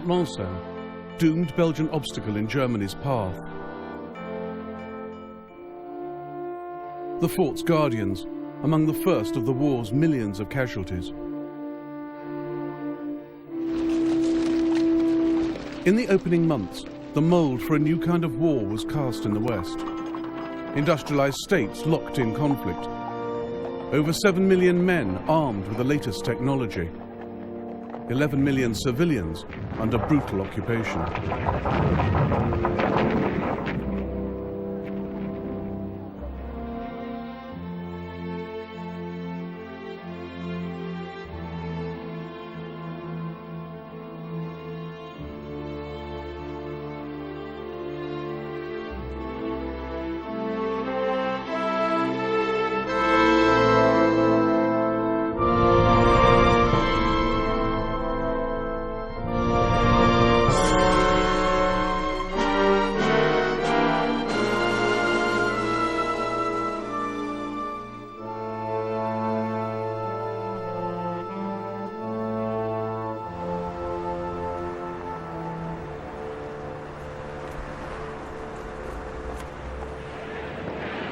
Pont-Lançon, doomed Belgian obstacle in Germany's path. The fort's guardians, among the first of the war's millions of casualties. In the opening months, the mould for a new kind of war was cast in the West. Industrialized states locked in conflict. Over 7 million men armed with the latest technology. 11 million civilians under brutal occupation.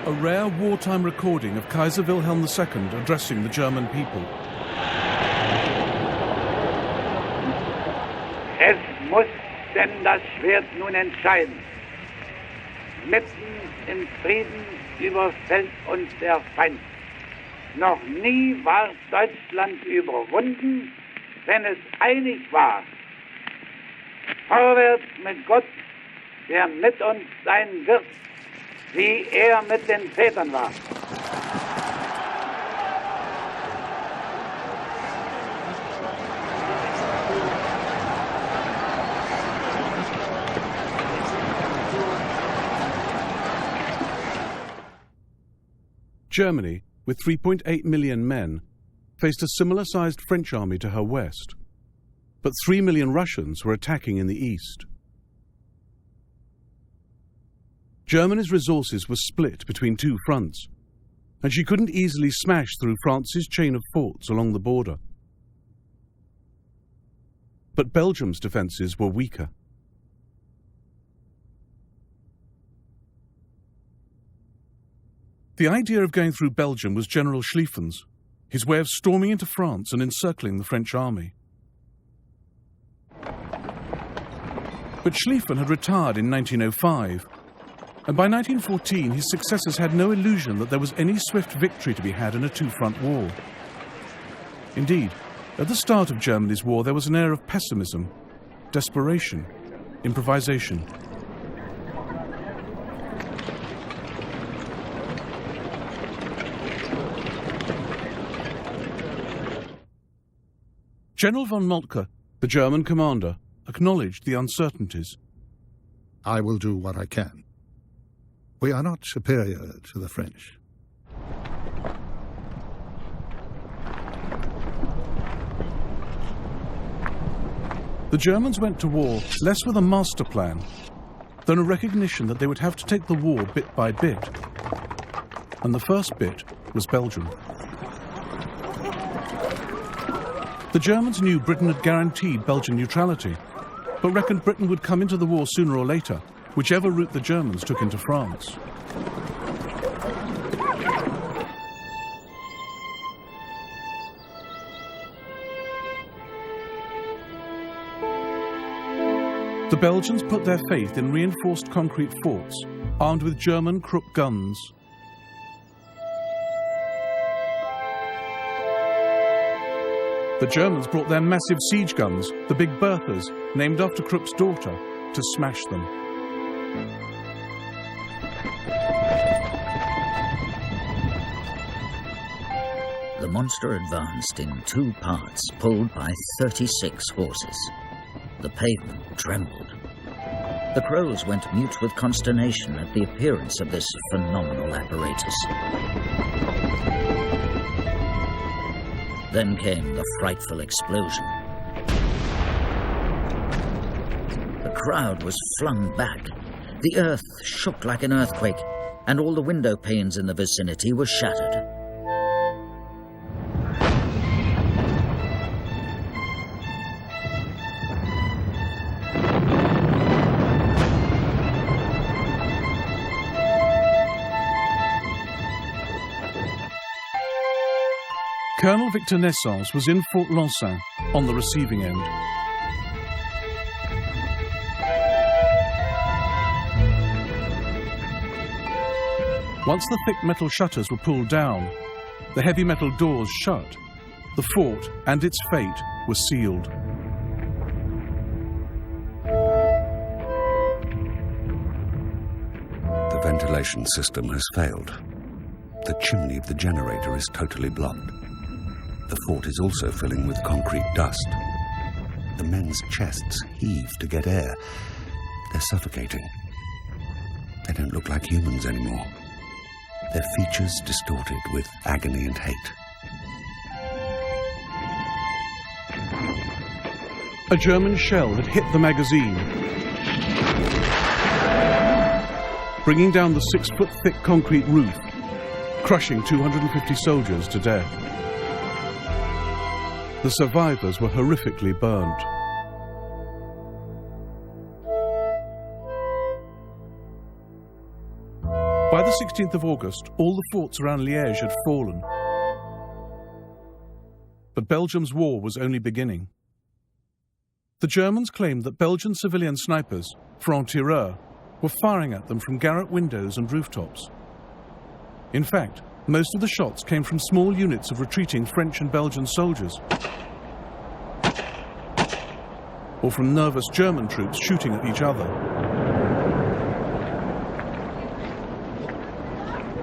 A rare wartime recording of Kaiser Wilhelm II addressing the German people. Es muss denn das Schwert nun entscheiden. Mitten im Frieden überfällt uns der Feind. Noch nie war Deutschland überwunden, wenn es einig war. Vorwärts mit Gott, der mit uns sein wird, wie er mit den Vätern war. Germany, with 3.8 million men, faced a similar-sized French army to her west. But 3 million Russians were attacking in the east. Germany's resources were split between two fronts, and she couldn't easily smash through France's chain of forts along the border. But Belgium's defences were weaker. The idea of going through Belgium was General Schlieffen's, his way of storming into France and encircling the French army. But Schlieffen had retired in 1905, and by 1914 his successors had no illusion that there was any swift victory to be had in a two-front war. Indeed, at the start of Germany's war there was an air of pessimism, desperation, improvisation. General von Moltke, the German commander, acknowledged the uncertainties. I will do what I can. We are not superior to the French. The Germans went to war less with a master plan than a recognition that they would have to take the war bit by bit. And the first bit was Belgium. The Germans knew Britain had guaranteed Belgian neutrality, but reckoned Britain would come into the war sooner or later, whichever route the Germans took into France. The Belgians put their faith in reinforced concrete forts, armed with German Krupp guns. The Germans brought their massive siege guns, the Big Berthas, named after Krupp's daughter, to smash them. The monster advanced in two parts, pulled by 36 horses. The pavement trembled. The crows went mute with consternation at the appearance of this phenomenal apparatus. Then came the frightful explosion. The crowd was flung back. The earth shook like an earthquake, and all the window panes in the vicinity were shattered. Colonel Victor Naissance was in Fort Lansin on the receiving end. Once the thick metal shutters were pulled down, the heavy metal doors shut, the fort and its fate were sealed. The ventilation system has failed. The chimney of the generator is totally blocked. The fort is also filling with concrete dust. The men's chests heave to get air. They're suffocating. They don't look like humans anymore. Their features distorted with agony and hate. A German shell had hit the magazine, bringing down the 6-foot-thick concrete roof, crushing 250 soldiers to death. The survivors were horrifically burnt. By the 16th of August, all the forts around Liège had fallen. But Belgium's war was only beginning. The Germans claimed that Belgian civilian snipers, francs-tireurs, were firing at them from garret windows and rooftops. In fact, most of the shots came from small units of retreating French and Belgian soldiers, or from nervous German troops shooting at each other.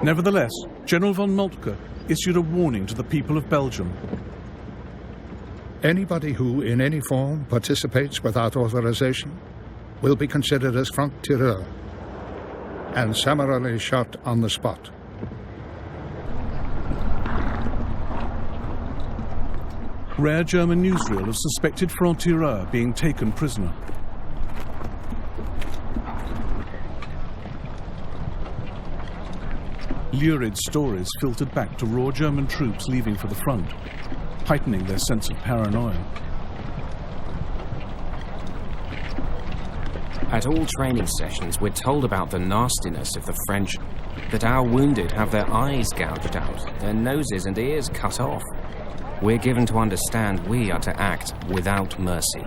Nevertheless, General von Moltke issued a warning to the people of Belgium. Anybody who, in any form, participates without authorization will be considered as franc-tireur and summarily shot on the spot. Rare German newsreel of suspected franc-tireur being taken prisoner. Lurid stories filtered back to raw German troops leaving for the front, heightening their sense of paranoia. At all training sessions, we're told about the nastiness of the French, that our wounded have their eyes gouged out, their noses and ears cut off. We're given to understand we are to act without mercy.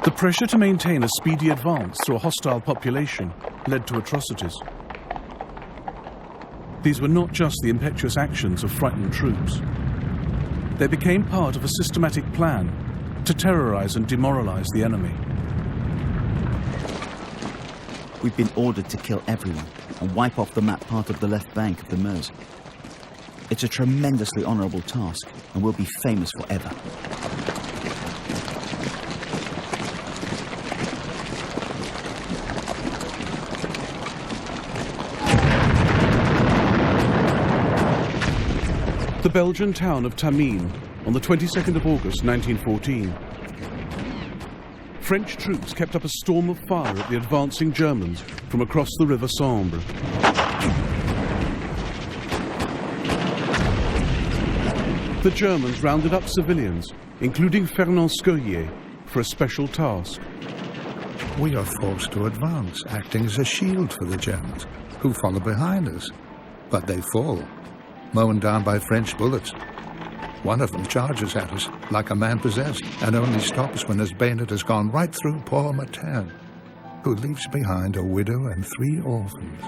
The pressure to maintain a speedy advance through a hostile population led to atrocities. These were not just the impetuous actions of frightened troops. They became part of a systematic plan to terrorize and demoralize the enemy. We've been ordered to kill everyone and wipe off the map part of the left bank of the Meuse. It's a tremendously honorable task and we'll be famous forever. The Belgian town of Tamines on the 22nd of August 1914. French troops kept up a storm of fire at the advancing Germans from across the River Sambre. The Germans rounded up civilians, including Fernand Scoyer, for a special task. We are forced to advance, acting as a shield for the Germans, who follow behind us. But they fall, mown down by French bullets. One of them charges at us like a man possessed and only stops when his bayonet has gone right through poor Materne, who leaves behind a widow and 3 orphans.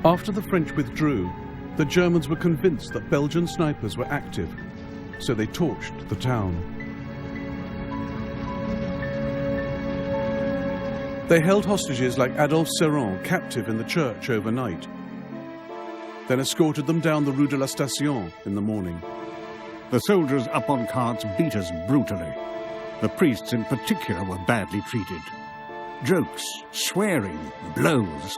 After the French withdrew, the Germans were convinced that Belgian snipers were active, so they torched the town. They held hostages like Adolphe Serran captive in the church overnight, then escorted them down the Rue de la Station in the morning. The soldiers up on carts beat us brutally. The priests in particular were badly treated. Jokes, swearing, blows.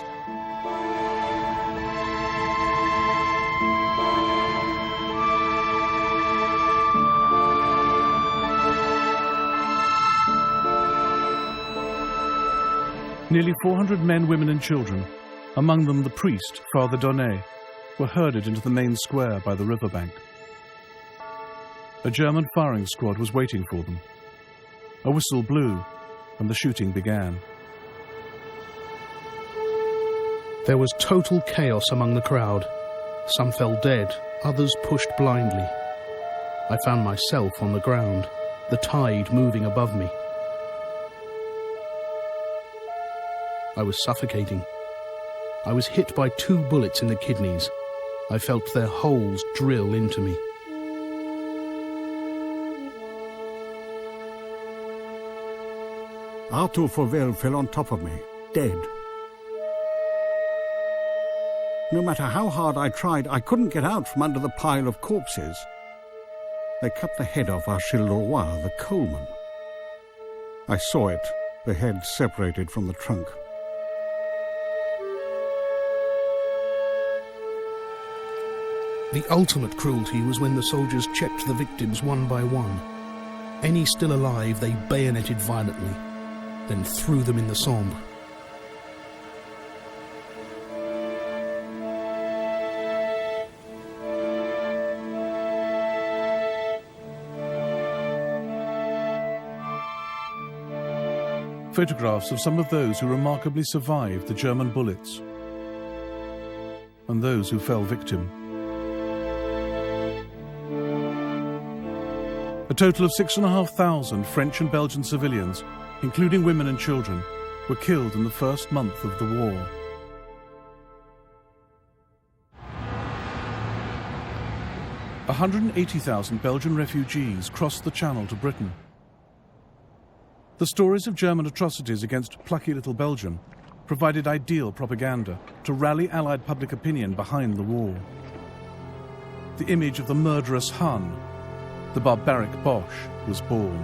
Nearly 400 men, women and children, among them the priest, Father Donnet, were herded into the main square by the riverbank. A German firing squad was waiting for them. A whistle blew, and the shooting began. There was total chaos among the crowd. Some fell dead, others pushed blindly. I found myself on the ground, the tide moving above me. I was suffocating. I was hit by 2 bullets in the kidneys. I felt their holes drill into me. Arthur Fauvel fell on top of me, dead. No matter how hard I tried, I couldn't get out from under the pile of corpses. They cut the head off Achille Leroy, the coalman. I saw it, the head separated from the trunk. The ultimate cruelty was when the soldiers checked the victims one by one. Any still alive they bayoneted violently, then threw them in the Sambre. Photographs of some of those who remarkably survived the German bullets and those who fell victim. A total of 6,500 French and Belgian civilians, including women and children, were killed in the first month of the war. A 180,000 Belgian refugees crossed the Channel to Britain. The stories of German atrocities against plucky little Belgium provided ideal propaganda to rally Allied public opinion behind the war. The image of the murderous Hun, the barbaric Boche, was born.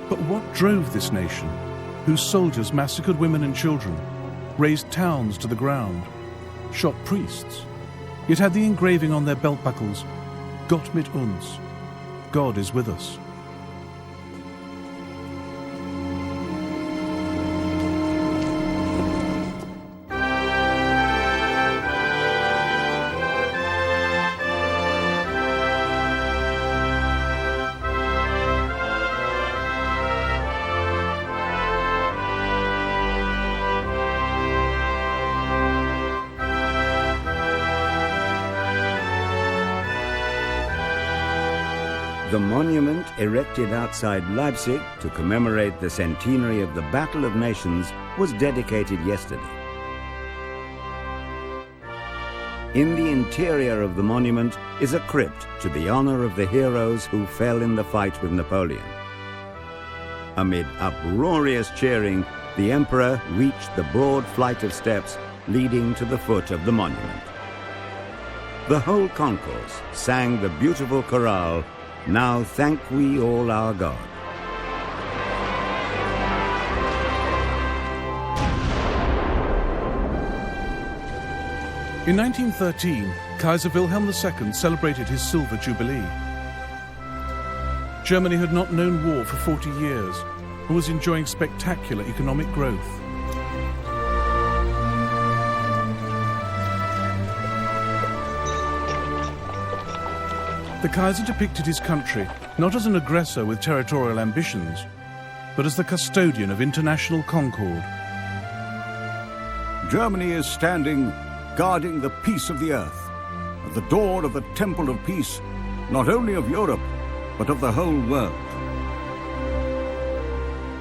But what drove this nation, whose soldiers massacred women and children, razed towns to the ground, shot priests, yet had the engraving on their belt buckles, Gott mit uns, God is with us? The monument erected outside Leipzig to commemorate the centenary of the Battle of Nations was dedicated yesterday. In the interior of the monument is a crypt to the honor of the heroes who fell in the fight with Napoleon. Amid uproarious cheering, the emperor reached the broad flight of steps leading to the foot of the monument. The whole concourse sang the beautiful chorale, "Now thank we all our God." In 1913, Kaiser Wilhelm II celebrated his Silver Jubilee. Germany had not known war for 40 years and was enjoying spectacular economic growth. The Kaiser depicted his country not as an aggressor with territorial ambitions, but as the custodian of international concord. Germany is standing, guarding the peace of the earth, at the door of the temple of peace, not only of Europe, but of the whole world.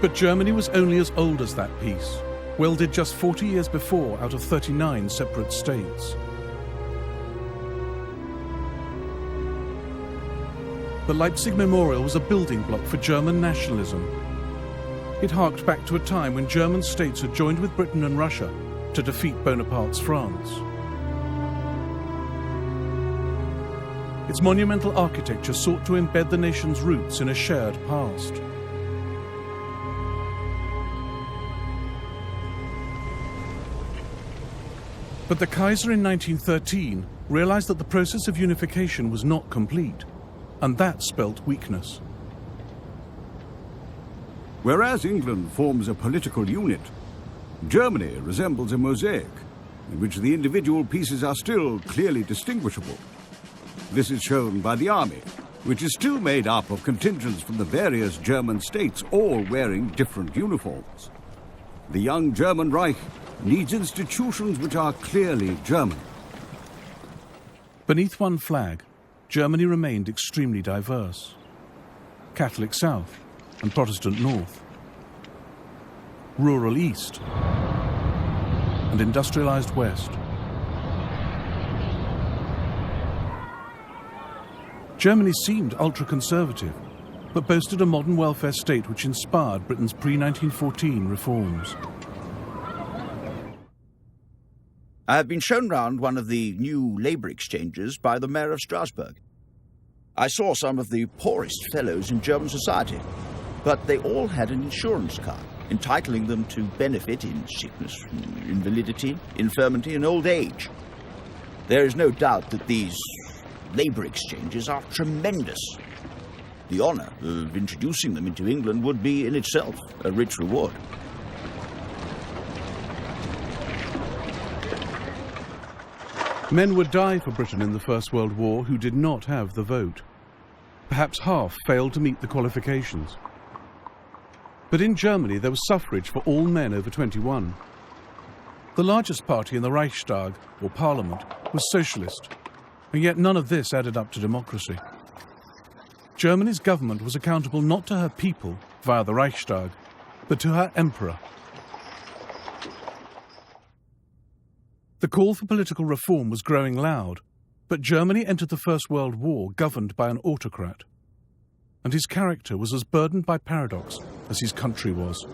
But Germany was only as old as that peace, welded just 40 years before out of 39 separate states. The Leipzig Memorial was a building block for German nationalism. It harked back to a time when German states had joined with Britain and Russia to defeat Bonaparte's France. Its monumental architecture sought to embed the nation's roots in a shared past. But the Kaiser in 1913 realized that the process of unification was not complete, and that spelt weakness. Whereas England forms a political unit, Germany resembles a mosaic, in which the individual pieces are still clearly distinguishable. This is shown by the army, which is still made up of contingents from the various German states, all wearing different uniforms. The young German Reich needs institutions which are clearly German. Beneath one flag, Germany remained extremely diverse. Catholic South and Protestant North. Rural East and industrialized West. Germany seemed ultra-conservative, but boasted a modern welfare state which inspired Britain's pre-1914 reforms. I have been shown round one of the new labour exchanges by the Mayor of Strasbourg. I saw some of the poorest fellows in German society, but they all had an insurance card, entitling them to benefit in sickness, invalidity, infirmity, and old age. There is no doubt that these labour exchanges are tremendous. The honour of introducing them into England would be in itself a rich reward. Men would die for Britain in the First World War who did not have the vote. Perhaps half failed to meet the qualifications. But in Germany there was suffrage for all men over 21. The largest party in the Reichstag, or parliament, was socialist, and yet none of this added up to democracy. Germany's government was accountable not to her people via the Reichstag, but to her emperor. The call for political reform was growing loud, but Germany entered the First World War governed by an autocrat, and his character was as burdened by paradox as his country was.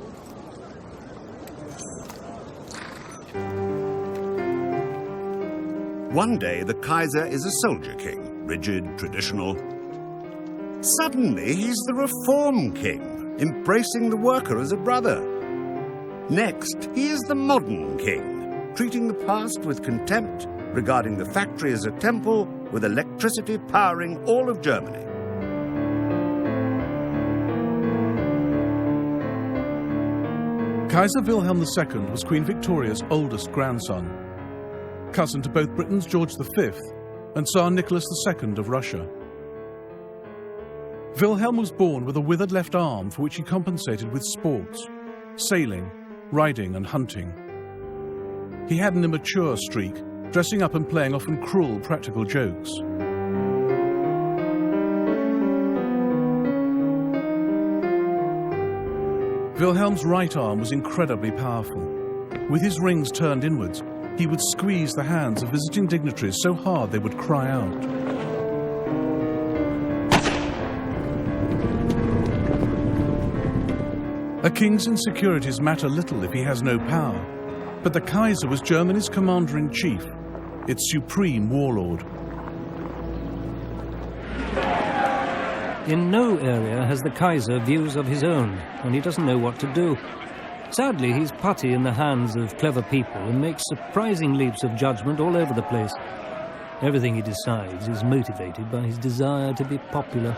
One day the Kaiser is a soldier king, rigid, traditional. Suddenly he's the reform king, embracing the worker as a brother. Next, he is the modern king, treating the past with contempt, regarding the factory as a temple, with electricity powering all of Germany. Kaiser Wilhelm II was Queen Victoria's oldest grandson, cousin to both Britain's George V and Tsar Nicholas II of Russia. Wilhelm was born with a withered left arm for which he compensated with sports, sailing, riding and hunting. He had an immature streak, dressing up and playing often cruel practical jokes. Wilhelm's right arm was incredibly powerful. With his rings turned inwards, he would squeeze the hands of visiting dignitaries so hard they would cry out. A king's insecurities matter little if he has no power, but the Kaiser was Germany's commander-in-chief, its supreme warlord. In no area has the Kaiser views of his own, and he doesn't know what to do. Sadly, he's putty in the hands of clever people and makes surprising leaps of judgment all over the place. Everything he decides is motivated by his desire to be popular.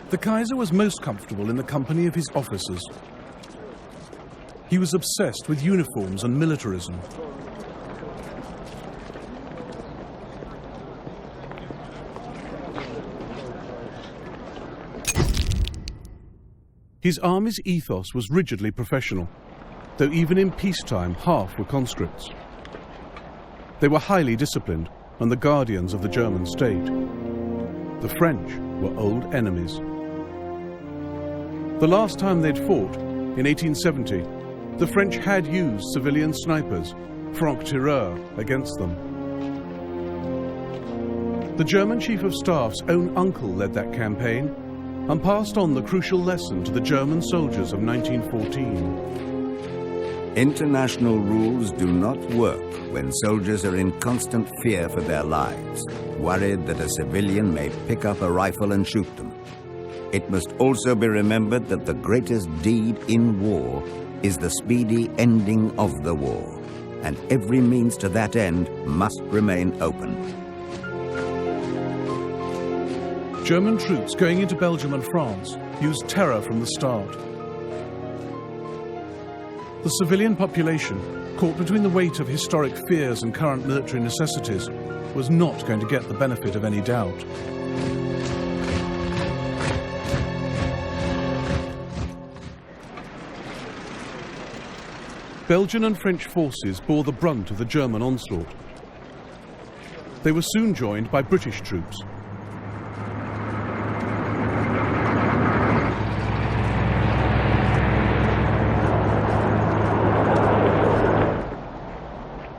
The Kaiser was most comfortable in the company of his officers. He was obsessed with uniforms and militarism. His army's ethos was rigidly professional, though even in peacetime half were conscripts. They were highly disciplined and the guardians of the German state. The French were old enemies. The last time they'd fought, in 1870, the French had used civilian snipers, franc-tireurs, against them. The German Chief of Staff's own uncle led that campaign and passed on the crucial lesson to the German soldiers of 1914. International rules do not work when soldiers are in constant fear for their lives, worried that a civilian may pick up a rifle and shoot them. It must also be remembered that the greatest deed in war is the speedy ending of the war, and every means to that end must remain open. German troops going into Belgium and France used terror from the start. The civilian population, caught between the weight of historic fears and current military necessities, was not going to get the benefit of any doubt. Belgian and French forces bore the brunt of the German onslaught. They were soon joined by British troops.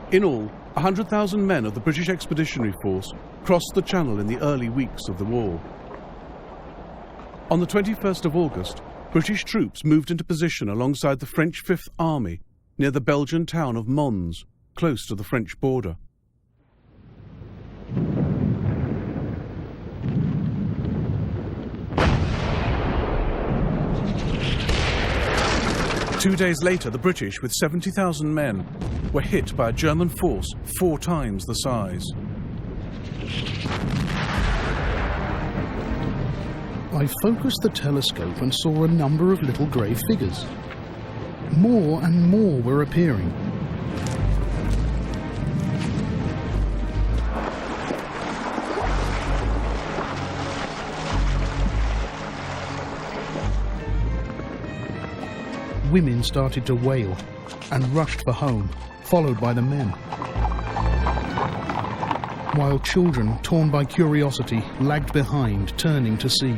In all, 100,000 men of the British Expeditionary Force crossed the Channel in the early weeks of the war. On the 21st of August, British troops moved into position alongside the French Fifth Army near the Belgian town of Mons, close to the French border. Two days later, the British, with 70,000 men, were hit by a German force 4 times the size. I focused the telescope and saw a number of little grey figures. More and more were appearing. Women started to wail and rushed for home, followed by the men. While children, torn by curiosity, lagged behind, turning to see.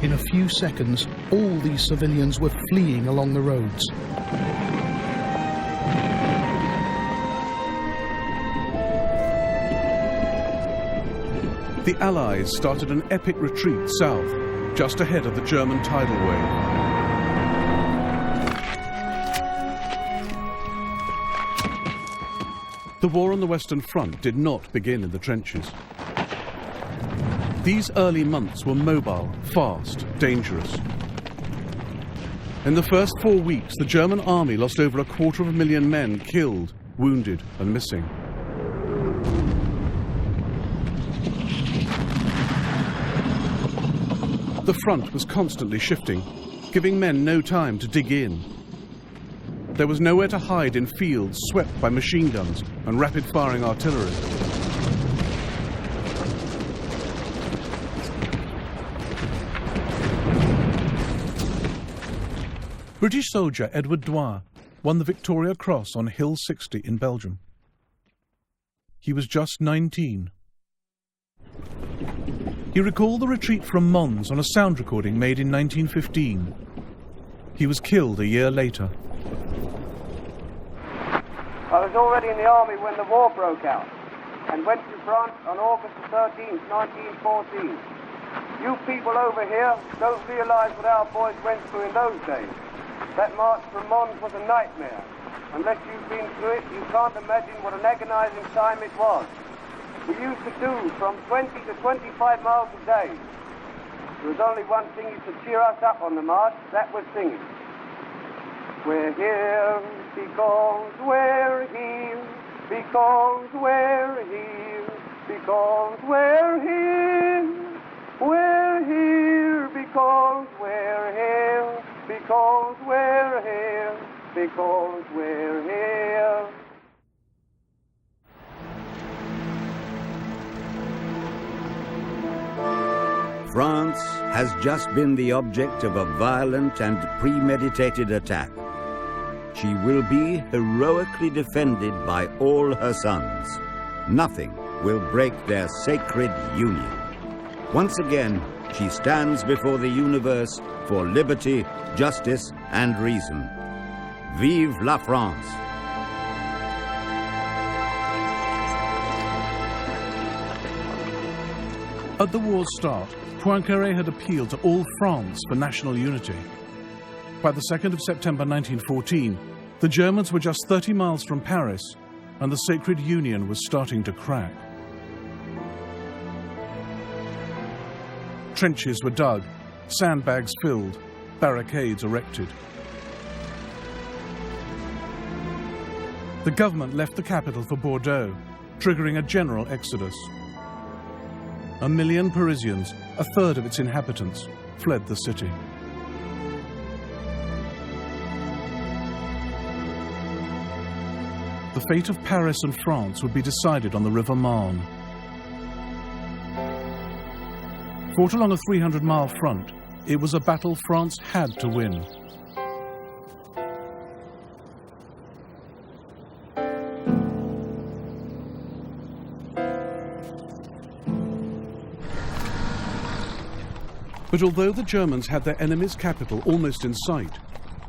In a few seconds, all these civilians were fleeing along the roads. The Allies started an epic retreat south, just ahead of the German tidal wave. The war on the Western Front did not begin in the trenches. These early months were mobile, fast, dangerous. In the first 4 weeks, the German army lost over 250,000 men killed, wounded, and missing. The front was constantly shifting, giving men no time to dig in. There was nowhere to hide in fields swept by machine guns and rapid-firing artillery. British soldier Edward Dwyer won the Victoria Cross on Hill 60 in Belgium. He was just 19. He recalled the retreat from Mons on a sound recording made in 1915. He was killed a year later. I was already in the army when the war broke out and went to France on August 13, 1914. You people over here don't realise what our boys went through in those days. That march from Mons was a nightmare. Unless you've been through it, you can't imagine what an agonising time it was. We used to do from 20 to 25 miles a day. There was only one thing used to cheer us up on the march, that was singing. We're here because we're here, because we're here, because we're here. We're here because we're here, because we're here, because we're here. France has just been the object of a violent and premeditated attack. She will be heroically defended by all her sons. Nothing will break their sacred union. Once again, she stands before the universe for liberty, justice, and reason. Vive la France! At the war's start, Poincaré had appealed to all France for national unity. By the 2nd of September 1914, the Germans were just 30 miles from Paris, and the sacred union was starting to crack. Trenches were dug, sandbags filled, barricades erected. The government left the capital for Bordeaux, triggering a general exodus. 1 million Parisians, a third of its inhabitants, fled the city. the fate of Paris and France would be decided on the River Marne. Fought along a 300-mile front, it was a battle France had to win. But although the Germans had their enemy's capital almost in sight,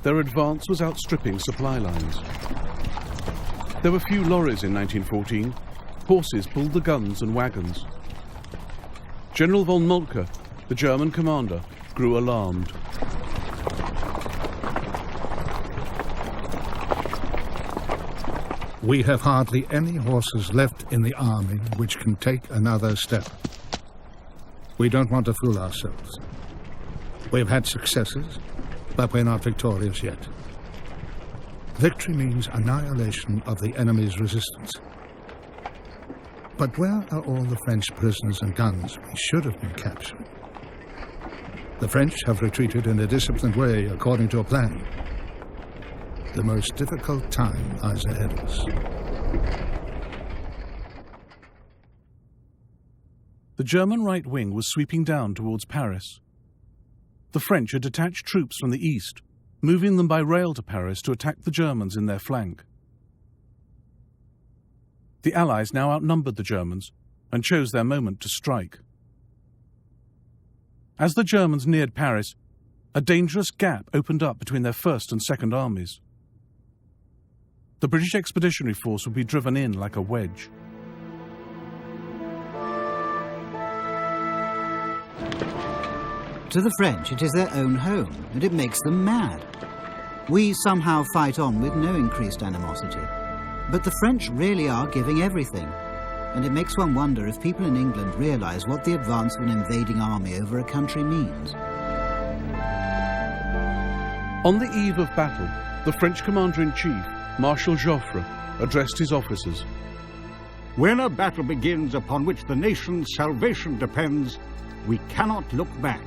their advance was outstripping supply lines. There were few lorries in 1914. Horses pulled the guns and wagons. General von Moltke, the German commander, grew alarmed. We have hardly any horses left in the army which can take another step. We don't want to fool ourselves. We've had successes, but we're not victorious yet. Victory means annihilation of the enemy's resistance. But where are all the French prisoners and guns we should have been capturing? The French have retreated in a disciplined way according to a plan. The most difficult time lies ahead of us. The German right wing was sweeping down towards Paris. The French had detached troops from the east, moving them by rail to Paris to attack the Germans in their flank. The Allies now outnumbered the Germans and chose their moment to strike. As the Germans neared Paris, a dangerous gap opened up between their first and second armies. The British Expeditionary Force would be driven in like a wedge. To the French, it is their own home, and it makes them mad. We somehow fight on with no increased animosity. But the French really are giving everything, and it makes one wonder if people in England realise what the advance of an invading army over a country means. On the eve of battle, the French commander-in-chief, Marshal Joffre, addressed his officers. When a battle begins upon which the nation's salvation depends, we cannot look back.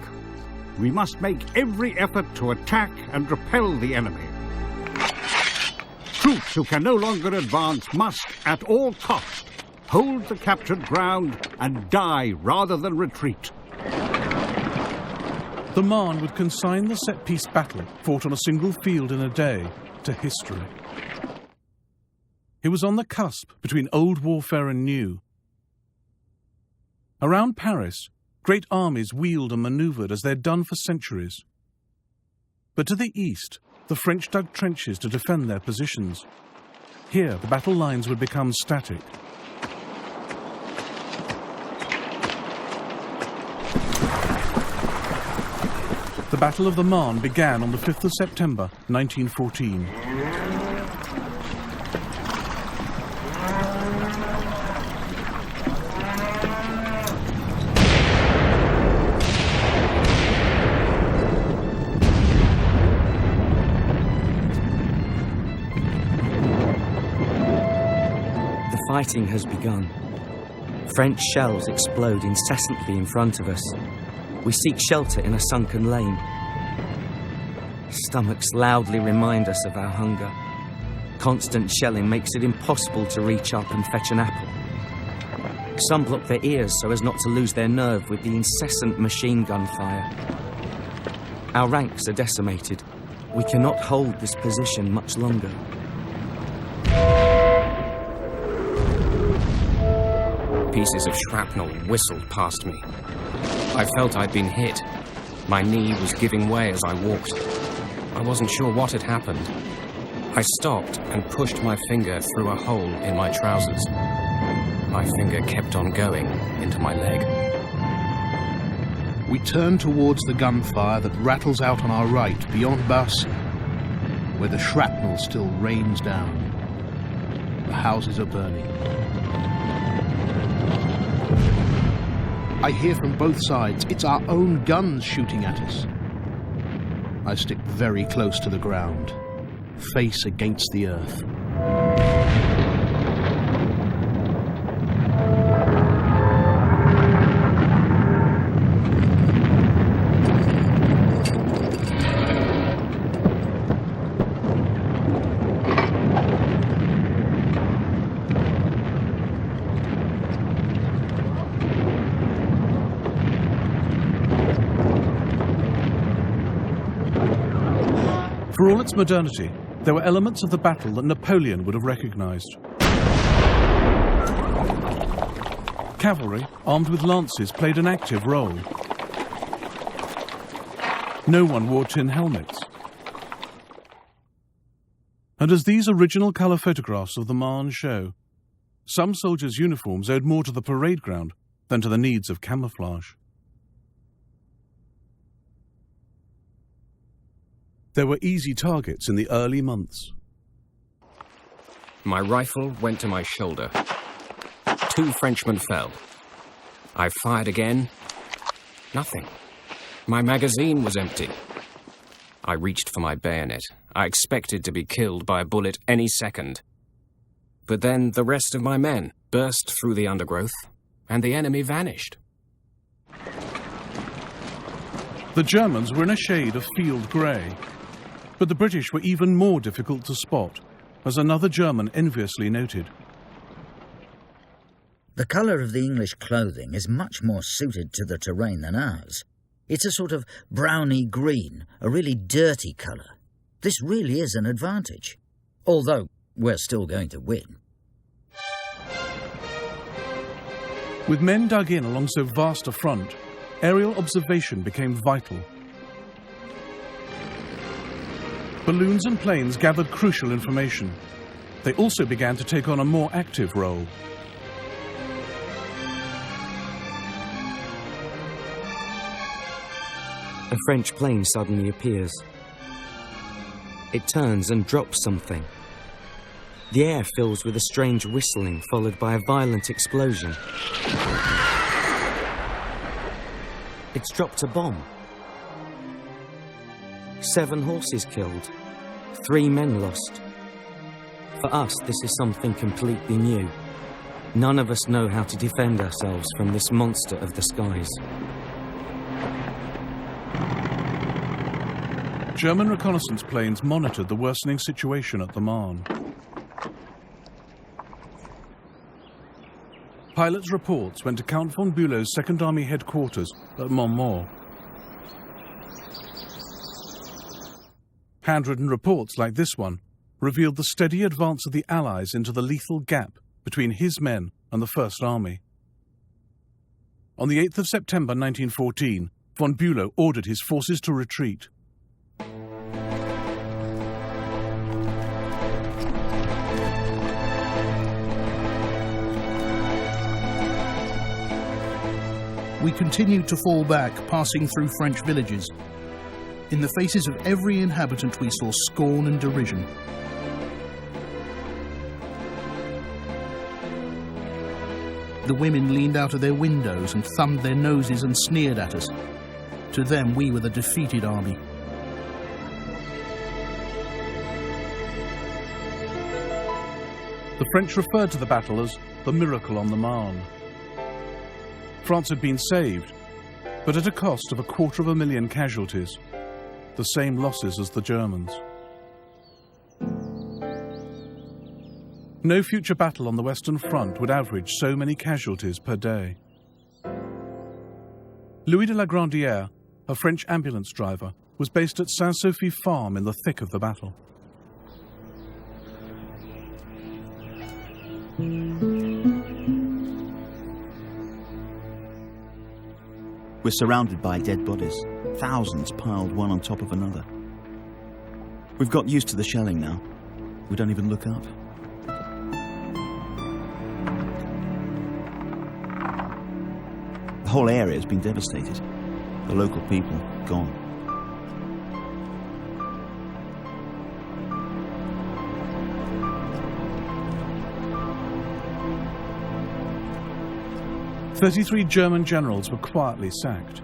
We must make every effort to attack and repel the enemy. Troops who can no longer advance must, at all cost, hold the captured ground and die rather than retreat. The Marne would consign the set-piece battle, fought on a single field in a day, to history. It was on the cusp between old warfare and new. Around Paris, great armies wheeled and manoeuvred as they had done for centuries. But to the east, the French dug trenches to defend their positions. Here, the battle lines would become static. The Battle of the Marne began on the 5th of September, 1914. Fighting has begun. French shells explode incessantly in front of us. We seek shelter in a sunken lane. Stomachs loudly remind us of our hunger. Constant shelling makes it impossible to reach up and fetch an apple. Some block their ears so as not to lose their nerve with the incessant machine gun fire. Our ranks are decimated. We cannot hold this position much longer. Pieces of shrapnel whistled past me. I felt I'd been hit. My knee was giving way as I walked. I wasn't sure what had happened. I stopped and pushed my finger through a hole in my trousers. My finger kept on going into my leg. We turn towards the gunfire that rattles out on our right, beyond Bassy, where the shrapnel still rains down. The houses are burning. I hear from both sides, it's our own guns shooting at us. I stick very close to the ground, face against the earth. For all its modernity, there were elements of the battle that Napoleon would have recognized. Cavalry, armed with lances, played an active role. No one wore tin helmets. And as these original colour photographs of the Marne show, some soldiers' uniforms owed more to the parade ground than to the needs of camouflage. There were easy targets in the early months. My rifle went to my shoulder. 2 Frenchmen fell. I fired again. Nothing. My magazine was empty. I reached for my bayonet. I expected to be killed by a bullet any second. But then the rest of my men burst through the undergrowth, and the enemy vanished. The Germans were in a shade of field grey, but the British were even more difficult to spot, as another German enviously noted. The colour of the English clothing is much more suited to the terrain than ours. It's a sort of browny green, a really dirty colour. This really is an advantage, although we're still going to win. With men dug in along so vast a front, aerial observation became vital. Balloons and planes gathered crucial information. They also began to take on a more active role. A French plane suddenly appears. It turns and drops something. The air fills with a strange whistling, followed by a violent explosion. It's dropped a bomb. 7 horses killed. 3 men lost. For us, this is something completely new. None of us know how to defend ourselves from this monster of the skies. German reconnaissance planes monitored the worsening situation at the Marne. Pilots' reports went to Count von Bülow's Second Army headquarters at Montmaur. Handwritten reports like this one revealed the steady advance of the Allies into the lethal gap between his men and the First Army. On the 8th of September 1914, von Bülow ordered his forces to retreat. We continued to fall back, passing through French villages. In the faces of every inhabitant we saw scorn and derision. The women leaned out of their windows and thumbed their noses and sneered at us. To them, we were the defeated army. The French referred to the battle as the Miracle on the Marne. France had been saved, but at a cost of 250,000 casualties, the same losses as the Germans. No future battle on the Western Front would average so many casualties per day. Louis de la Grandière, a French ambulance driver, was based at Saint-Sophie Farm in the thick of the battle. We're surrounded by dead bodies, thousands piled one on top of another. We've got used to the shelling now. We don't even look up. The whole area has been devastated. The local people, gone. "33 German generals were quietly sacked.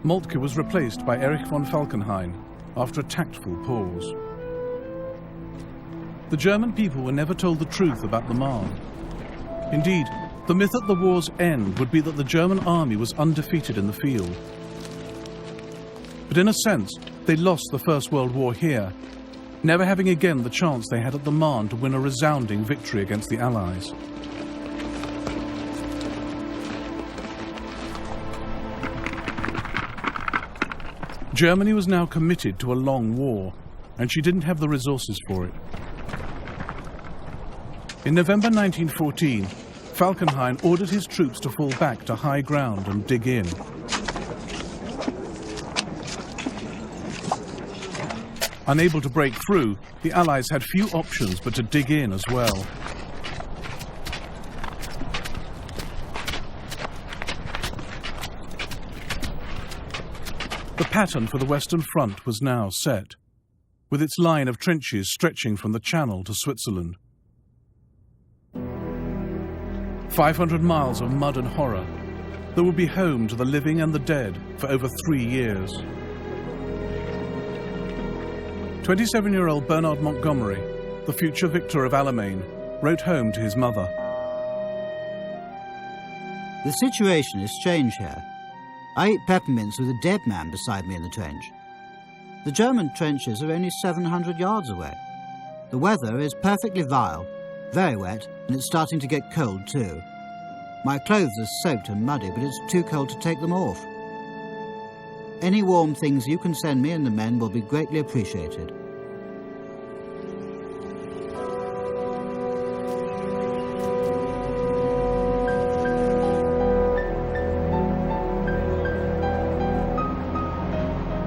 Moltke was replaced by Erich von Falkenhayn after a tactful pause. The German people were never told the truth about the Marne. Indeed, the myth at the war's end would be that the German army was undefeated in the field. But in a sense, they lost the First World War here, never having again the chance they had at the Marne to win a resounding victory against the Allies. Germany was now committed to a long war, and she didn't have the resources for it. In November 1914, Falkenhayn ordered his troops to fall back to high ground and dig in. Unable to break through, the Allies had few options but to dig in as well. The pattern for the Western Front was now set, with its line of trenches stretching from the Channel to Switzerland. 500 miles of mud and horror that would be home to the living and the dead for over 3 years. 27-year-old Bernard Montgomery, the future victor of Alamein, wrote home to his mother. The situation is strange here. I eat peppermints with a dead man beside me in the trench. The German trenches are only 700 yards away. The weather is perfectly vile, very wet, and it's starting to get cold too. My clothes are soaked and muddy, but it's too cold to take them off. Any warm things you can send me and the men will be greatly appreciated.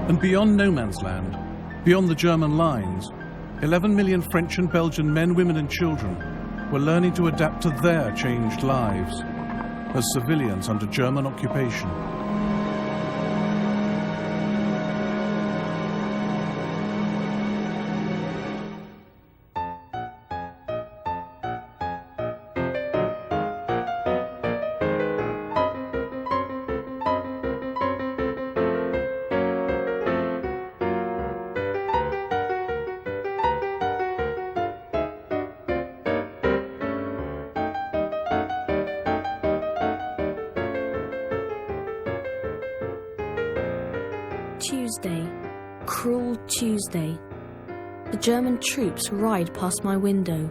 And beyond no man's land, beyond the German lines, 11 million French and Belgian men, women and children were learning to adapt to their changed lives as civilians under German occupation. Tuesday, cruel Tuesday. The German troops ride past my window.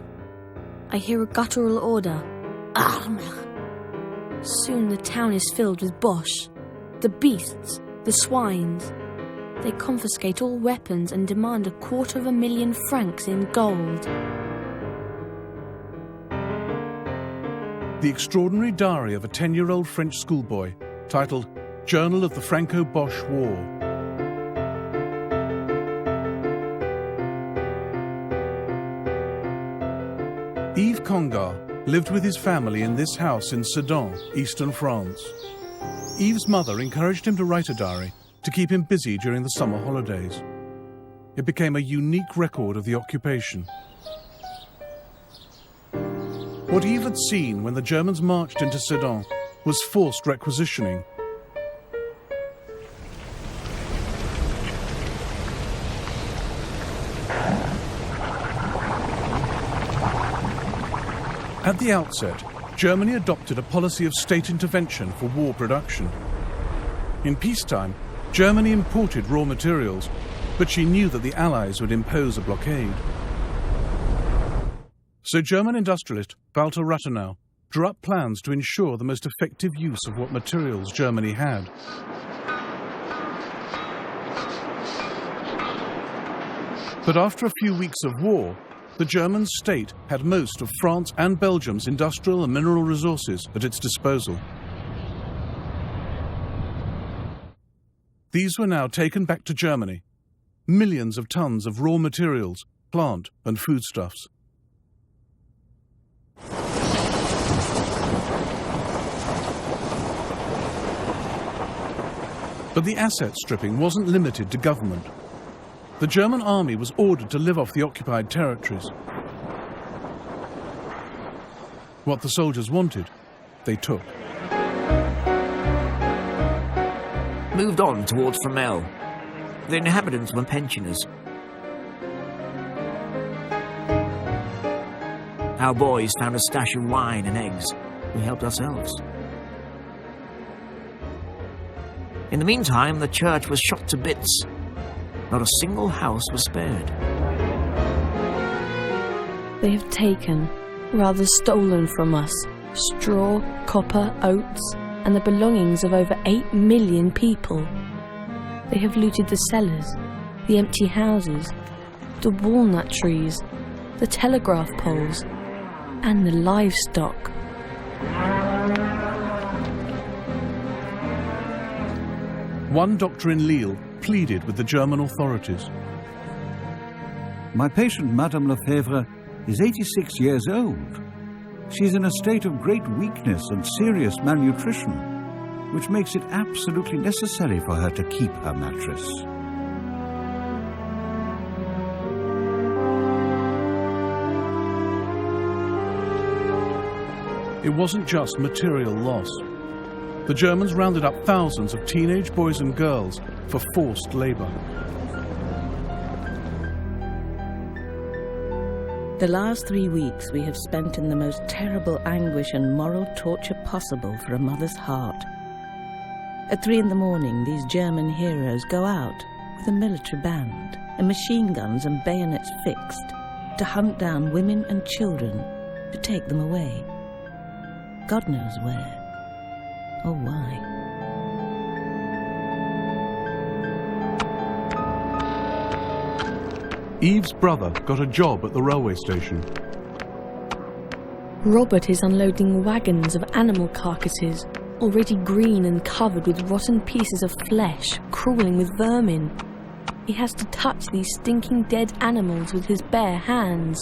I hear a guttural order, Arme. Soon the town is filled with Boche, the beasts, the swines. They confiscate all weapons and demand 250,000 francs in gold. The extraordinary diary of a 10-year-old French schoolboy, titled Journal of the Franco-Boche War. Yves Congar lived with his family in this house in Sedan, eastern France. Yves' mother encouraged him to write a diary to keep him busy during the summer holidays. It became a unique record of the occupation. What Yves had seen when the Germans marched into Sedan was forced requisitioning. At the outset, Germany adopted a policy of state intervention for war production. In peacetime, Germany imported raw materials, but she knew that the Allies would impose a blockade. So German industrialist Walter Rathenau drew up plans to ensure the most effective use of what materials Germany had. But after a few weeks of war, the German state had most of France and Belgium's industrial and mineral resources at its disposal. These were now taken back to Germany, millions of tons of raw materials, plant and foodstuffs. But the asset stripping wasn't limited to government. The German army was ordered to live off the occupied territories. What the soldiers wanted, they took. Moved on towards Fromelles. The inhabitants were pensioners. Our boys found a stash of wine and eggs. We helped ourselves. In the meantime, the church was shot to bits. Not a single house was spared. They have taken, rather stolen from us, straw, copper, oats, and the belongings of over 8 million people. They have looted the cellars, the empty houses, the walnut trees, the telegraph poles, and the livestock. One doctor in Lille pleaded with the German authorities. My patient, Madame Lefebvre, is 86 years old. She is in a state of great weakness and serious malnutrition, which makes it absolutely necessary for her to keep her mattress. It wasn't just material loss. The Germans rounded up thousands of teenage boys and girls for forced labor. The last 3 weeks we have spent in the most terrible anguish and moral torture possible for a mother's heart. At 3 a.m, these German heroes go out with a military band and machine guns and bayonets fixed to hunt down women and children, to take them away. God knows where or why. Eve's brother got a job at the railway station. Robert is unloading wagons of animal carcasses, already green and covered with rotten pieces of flesh, crawling with vermin. He has to touch these stinking dead animals with his bare hands.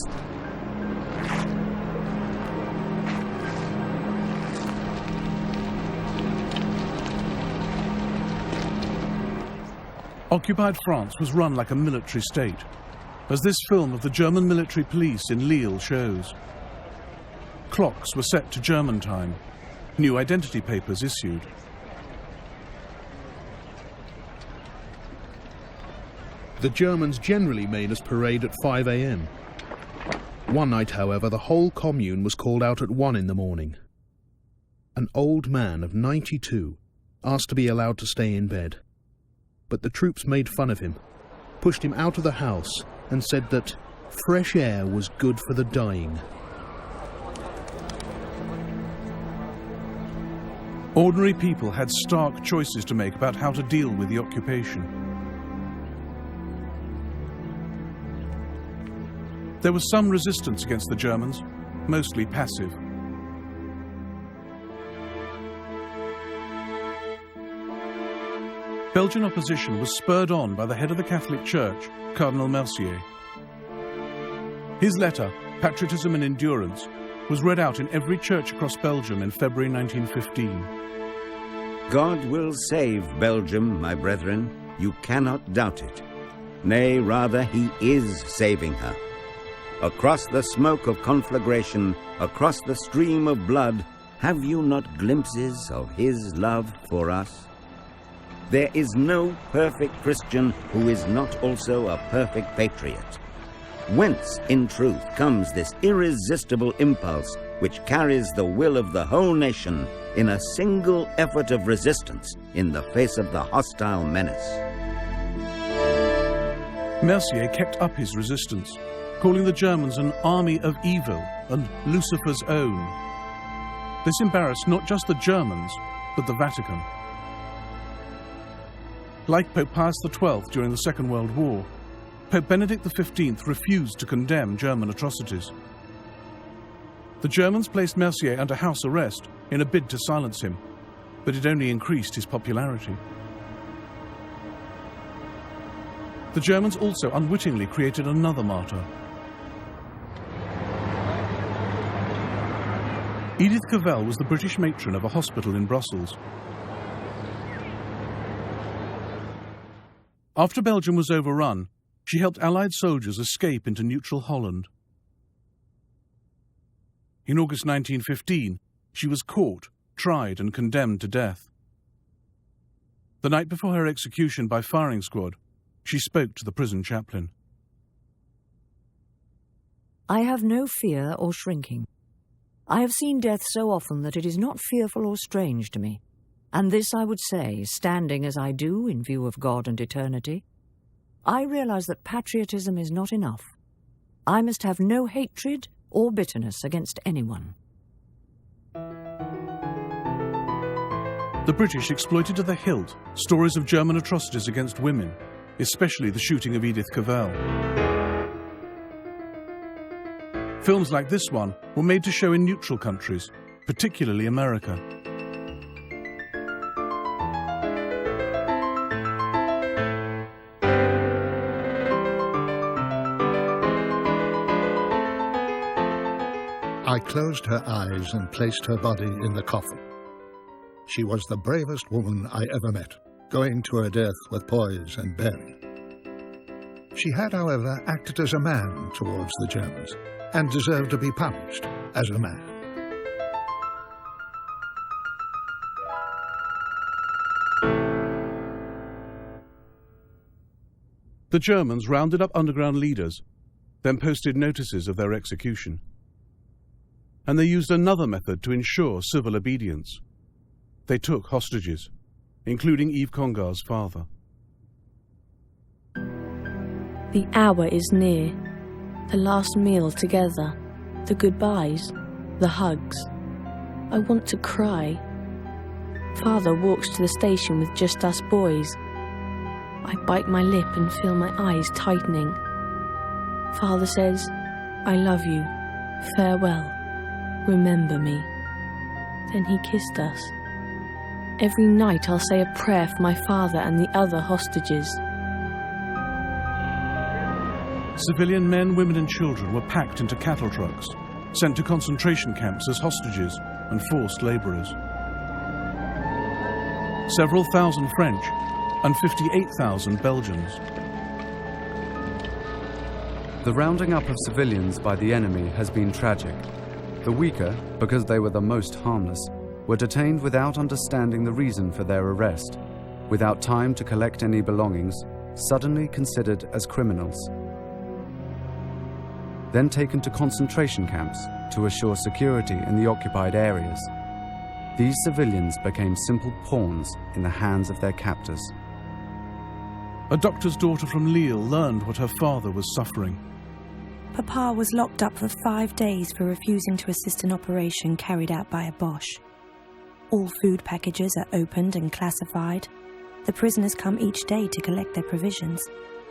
Occupied France was run like a military state, as this film of the German military police in Lille shows. Clocks were set to German time, new identity papers issued. The Germans generally made us parade at 5 a.m. One night, however, the whole commune was called out at 1 a.m. An old man of 92 asked to be allowed to stay in bed, but the troops made fun of him, pushed him out of the house, and said that fresh air was good for the dying. Ordinary people had stark choices to make about how to deal with the occupation. There was some resistance against the Germans, mostly passive. Belgian opposition was spurred on by the head of the Catholic Church, Cardinal Mercier. His letter, Patriotism and Endurance, was read out in every church across Belgium in February 1915. God will save Belgium, my brethren. You cannot doubt it. Nay, rather, he is saving her. Across the smoke of conflagration, across the stream of blood, have you not glimpses of his love for us? There is no perfect Christian who is not also a perfect patriot. Whence, in truth, comes this irresistible impulse which carries the will of the whole nation in a single effort of resistance in the face of the hostile menace? Mercier kept up his resistance, calling the Germans an army of evil and Lucifer's own. This embarrassed not just the Germans, but the Vatican. Like Pope Pius XII during the Second World War, Pope Benedict XV refused to condemn German atrocities. The Germans placed Mercier under house arrest in a bid to silence him, but it only increased his popularity. The Germans also unwittingly created another martyr. Edith Cavell was the British matron of a hospital in Brussels. After Belgium was overrun, she helped Allied soldiers escape into neutral Holland. In August 1915, she was caught, tried and condemned to death. The night before her execution by firing squad, she spoke to the prison chaplain. I have no fear or shrinking. I have seen death so often that it is not fearful or strange to me. And this I would say, standing as I do in view of God and eternity. I realize that patriotism is not enough. I must have no hatred or bitterness against anyone. The British exploited to the hilt stories of German atrocities against women, especially the shooting of Edith Cavell. Films like this one were made to show in neutral countries, particularly America. I closed her eyes and placed her body in the coffin. She was the bravest woman I ever met, going to her death with poise and bearing. She had, however, acted as a man towards the Germans, and deserved to be punished as a man. The Germans rounded up underground leaders, then posted notices of their execution. And they used another method to ensure civil obedience. They took hostages, including Yves Congar's father. The hour is near. The last meal together, the goodbyes, the hugs. I want to cry. Father walks to the station with just us boys. I bite my lip and feel my eyes tightening. Father says, "I love you. Farewell. Remember me." Then he kissed us. Every night I'll say a prayer for my father and the other hostages. Civilian men, women and children were packed into cattle trucks, sent to concentration camps as hostages and forced labourers. Several thousand French and 58,000 Belgians. The rounding up of civilians by the enemy has been tragic. The weaker, because they were the most harmless, were detained without understanding the reason for their arrest, without time to collect any belongings, suddenly considered as criminals. Then taken to concentration camps to assure security in the occupied areas. These civilians became simple pawns in the hands of their captors. A doctor's daughter from Lille learned what her father was suffering. Papa was locked up for 5 days for refusing to assist an operation carried out by a Boche. All food packages are opened and classified. The prisoners come each day to collect their provisions,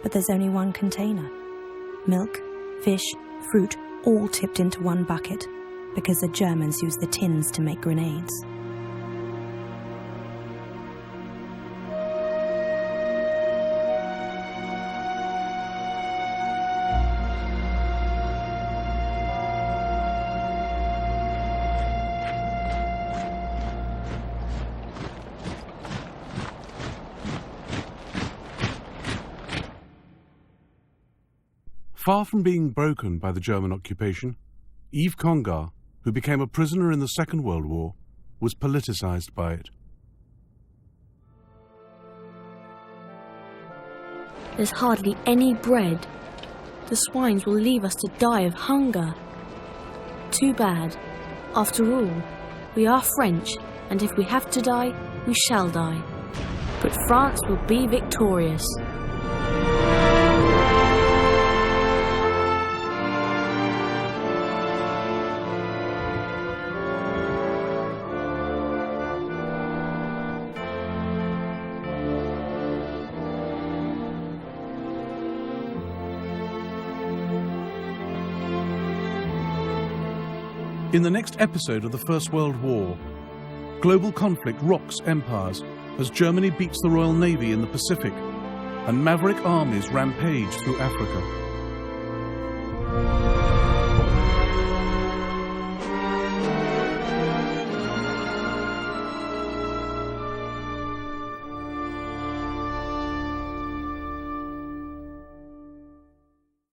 but there's only one container. Milk, fish, fruit, all tipped into one bucket, because the Germans use the tins to make grenades. Far from being broken by the German occupation, Yves Congar, who became a prisoner in the Second World War, was politicized by it. There's hardly any bread. The swines will leave us to die of hunger. Too bad. After all, we are French, and if we have to die, we shall die. But France will be victorious. In the next episode of the First World War, global conflict rocks empires as Germany beats the Royal Navy in the Pacific and maverick armies rampage through Africa.